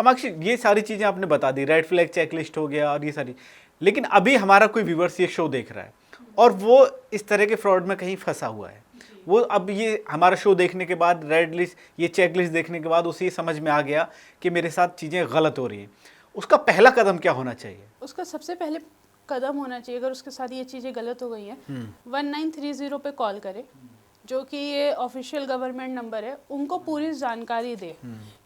कामाक्षी, ये सारी चीज़ें आपने बता दी, रेड फ्लैग चेकलिस्ट हो गया और ये सारी, लेकिन अभी हमारा कोई व्यूवर्स ये शो देख रहा है और वो इस तरह के फ्रॉड में कहीं फंसा हुआ है, वो अब ये हमारा शो देखने के बाद, रेड लिस्ट, ये चेक लिस्ट देखने के बाद उसे ये समझ में आ गया कि मेरे साथ चीज़ें गलत हो रही हैं, उसका पहला कदम क्या होना चाहिए? उसका सबसे पहले कदम होना चाहिए, अगर उसके साथ ये चीज़ें गलत हो गई हैं, 1930 पे कॉल करे, जो कि ये ऑफिशियल गवर्नमेंट नंबर है, उनको पूरी जानकारी दे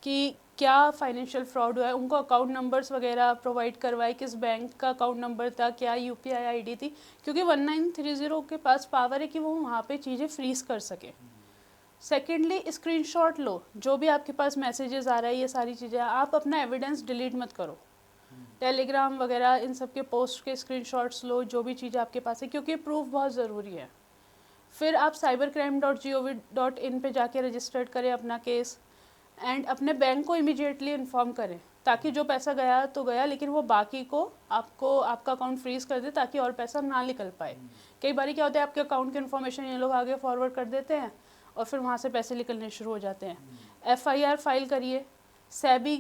कि क्या फाइनेंशियल फ्रॉड हुआ है, उनको अकाउंट नंबर्स वगैरह प्रोवाइड करवाए, किस बैंक का अकाउंट नंबर था, क्या यूपीआई आईडी थी, क्योंकि 1930 के पास पावर है कि वो वहाँ पे चीज़ें फ्रीज कर सके। सेकेंडली, स्क्रीनशॉट लो, जो भी आपके पास मैसेजेस आ रहा है, ये सारी चीज़ें, आप अपना एविडेंस डिलीट मत करो, टेलीग्राम वगैरह इन सब के पोस्ट के स्क्रीनशॉट्स लो, जो भी चीज़ें आपके पास है, क्योंकि प्रूफ बहुत ज़रूरी है। फिर आप cybercrime.gov.in पे जाके रजिस्टर्ड करें अपना केस, एंड अपने बैंक को इमीडिएटली इन्फॉर्म करें, ताकि जो पैसा गया तो गया, लेकिन वो बाकी को आपको आपका अकाउंट फ्रीज कर दे, ताकि और पैसा ना निकल पाए। कई बार क्या होता है, आपके अकाउंट की इन्फॉर्मेशन ये लोग आगे फॉरवर्ड कर देते हैं और फिर वहाँ से पैसे निकलने शुरू हो जाते हैं। FIR फाइल करिए, सेबी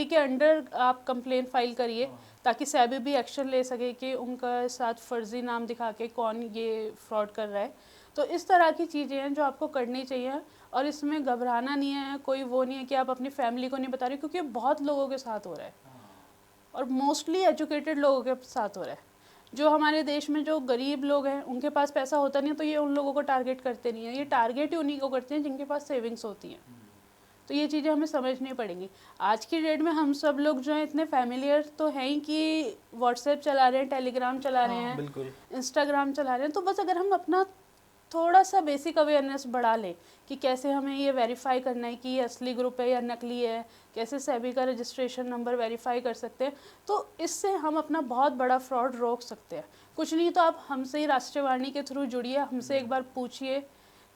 के अंडर आप कंप्लेन फाइल करिए, ताकि सेबी भी एक्शन ले सके कि उनका साथ फर्जी नाम दिखा के कौन ये फ्रॉड कर रहा है। तो इस तरह की चीज़ें हैं जो आपको करनी चाहिए, और इसमें घबराना नहीं है, कोई वो नहीं है कि आप अपनी फैमिली को नहीं बता रहे, क्योंकि बहुत लोगों के साथ हो रहा है और मोस्टली एजुकेटेड लोगों के साथ हो रहा है। जो हमारे देश में जो गरीब लोग हैं, उनके पास पैसा होता नहीं है, तो ये उन लोगों को टारगेट करते नहीं है, ये टारगेट ही उन्हीं को करते हैं जिनके पास सेविंग्स होती हैं। तो ये चीज़ें हमें समझनी पड़ेंगी। आज की डेट में हम सब लोग जो हैं इतने फैमिलियर तो हैं ही कि व्हाट्सएप चला रहे हैं, टेलीग्राम चला रहे हैं, बिल्कुल, इंस्टाग्राम चला रहे हैं, तो बस अगर हम अपना थोड़ा सा बेसिक अवेयरनेस बढ़ा लें कि कैसे हमें ये वेरीफाई करना है कि ये असली ग्रुप है या नकली है, कैसे सेबी का रजिस्ट्रेशन नंबर वेरीफाई कर सकते हैं, तो इससे हम अपना बहुत बड़ा फ्रॉड रोक सकते हैं। कुछ नहीं तो आप हमसे ही राष्ट्रवाणी के थ्रू जुड़िए, हमसे एक बार पूछिए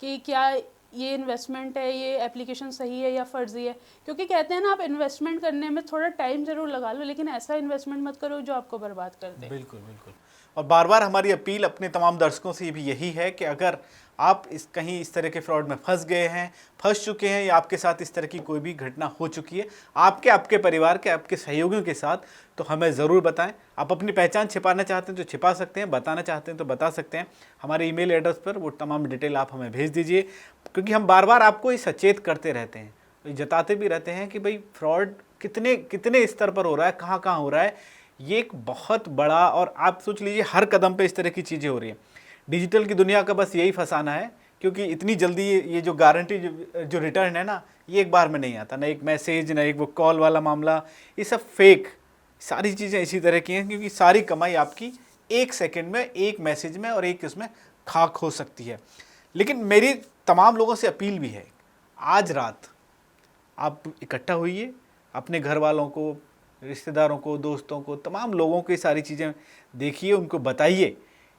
कि क्या ये इन्वेस्टमेंट है, ये एप्लीकेशन सही है या फर्जी है, क्योंकि कहते हैं ना, आप इन्वेस्टमेंट करने में थोड़ा टाइम जरूर लगा लो, लेकिन ऐसा इन्वेस्टमेंट मत करो जो आपको बर्बाद कर दे। बिल्कुल बिल्कुल। और बार बार हमारी अपील अपने तमाम दर्शकों से भी यही है कि अगर आप कहीं इस तरह के फ्रॉड में फंस गए हैं, फंस चुके हैं, या आपके साथ इस तरह की कोई भी घटना हो चुकी है आपके परिवार के, आपके सहयोगियों के साथ, तो हमें ज़रूर बताएं। आप अपनी पहचान छिपाना चाहते हैं तो छिपा सकते हैं, बताना चाहते हैं तो बता सकते हैं। हमारे ईमेल एड्रेस पर वो तमाम डिटेल आप हमें भेज दीजिए, क्योंकि हम बार बार आपको ये सचेत करते रहते हैं, जताते भी रहते हैं कि भाई फ्रॉड कितने कितने स्तर पर हो रहा है, कहाँ कहाँ हो रहा है। ये एक बहुत बड़ा, और आप सोच लीजिए हर कदम पे इस तरह की चीज़ें हो रही हैं। डिजिटल की दुनिया का बस यही फंसाना है, क्योंकि इतनी जल्दी ये जो गारंटी जो रिटर्न है ना, ये एक बार में नहीं आता, ना एक मैसेज, ना एक वो कॉल वाला मामला, ये सब फेक, सारी चीज़ें इसी तरह की हैं, क्योंकि सारी कमाई आपकी एक सेकंड में, एक मैसेज में और एक उसमें खाक हो सकती है। लेकिन मेरी तमाम लोगों से अपील भी है, आज रात आप इकट्ठा होइए, अपने घर वालों को, रिश्तेदारों को, दोस्तों को, तमाम लोगों को ये सारी चीज़ें देखिए, उनको बताइए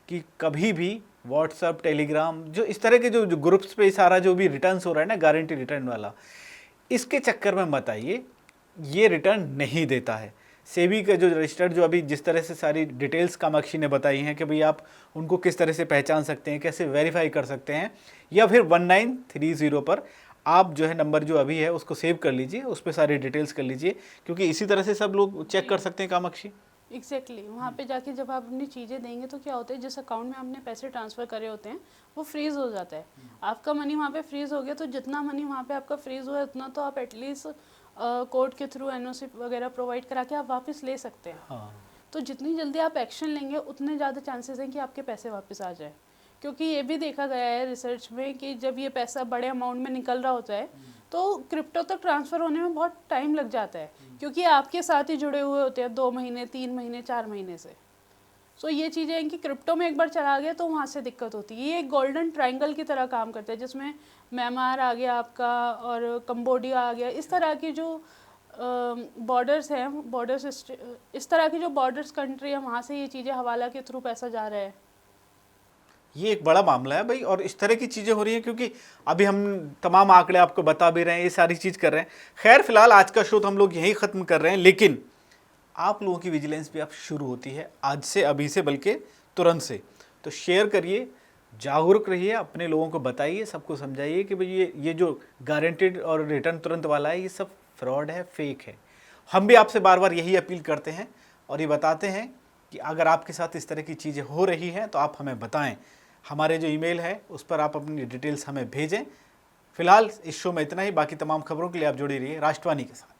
कि कभी भी व्हाट्सएप, टेलीग्राम, जो इस तरह के जो ग्रुप्स पे सारा जो भी रिटर्न्स हो रहा है ना, गारंटी रिटर्न वाला, इसके चक्कर में मत आइए, ये रिटर्न नहीं देता है। सेबी का जो रजिस्टर्ड, जो अभी जिस तरह से सारी डिटेल्स कामाक्षी ने बताई हैं कि भाई आप उनको किस तरह से पहचान सकते हैं, कैसे वेरीफाई कर सकते हैं, या फिर 1930 पर आप जो है नंबर जो अभी है उसको सेव कर लीजिए, उस पर सारी डिटेल्स कर लीजिए, क्योंकि इसी तरह से सब लोग चेक कर सकते हैं कामाक्षी। एग्जैक्टली, वहाँ पे जाके जब आप अपनी चीज़ें देंगे तो क्या होता है, जिस अकाउंट में आपने पैसे ट्रांसफ़र करे होते हैं वो फ्रीज़ हो जाता है। आपका मनी वहाँ पे फ्रीज़ हो गया, तो जितना मनी वहाँ पे आपका फ्रीज़ हुआ है उतना तो आप एटलीस्ट कोर्ट के थ्रू NOC वगैरह प्रोवाइड करा के आप वापस ले सकते हैं। हाँ, तो जितनी जल्दी आप एक्शन लेंगे उतने ज़्यादा चांसेस हैं कि आपके पैसे वापस आ जाए, क्योंकि ये भी देखा गया है रिसर्च में कि जब ये पैसा बड़े अमाउंट में निकल रहा होता है तो क्रिप्टो तक ट्रांसफ़र होने में बहुत टाइम लग जाता है, क्योंकि आपके साथ ही जुड़े हुए होते हैं 2 महीने, 3 महीने, 4 महीने से। सो ये चीज़ें हैं कि क्रिप्टो में एक बार चला गया तो वहाँ से दिक्कत होती है। ये एक गोल्डन ट्रायंगल की तरह काम करता है, जिसमें म्यांमार आ गया आपका और कंबोडिया आ गया, इस तरह की जो बॉर्डर्स हैं, बॉर्डर्स, इस तरह की जो बॉर्डर्स कंट्री है, वहाँ से ये चीज़ें हवाला के थ्रू पैसा जा रहा है। ये एक बड़ा मामला है भाई, और इस तरह की चीज़ें हो रही हैं, क्योंकि अभी हम तमाम आंकड़े आपको बता भी रहे हैं, ये सारी चीज़ कर रहे हैं। खैर फिलहाल आज का शो तो हम लोग यहीं ख़त्म कर रहे हैं, लेकिन आप लोगों की विजिलेंस भी अब शुरू होती है आज से, अभी से, बल्कि तुरंत से। तो शेयर करिए, जागरूक रहिए, अपने लोगों को बताइए, सबको समझाइए कि भाई ये जो गारंटेड और रिटर्न तुरंत वाला है, ये सब फ्रॉड है, फेक है। हम भी आपसे बार बार यही अपील करते हैं और ये बताते हैं कि अगर आपके साथ इस तरह की चीज़ें हो रही हैं तो आप हमें बताएं। हमारे जो ईमेल है उस पर आप अपनी डिटेल्स हमें भेजें। फिलहाल इस शो में इतना ही। बाकी तमाम खबरों के लिए आप जुड़े रहिए राष्ट्रवाणी के साथ।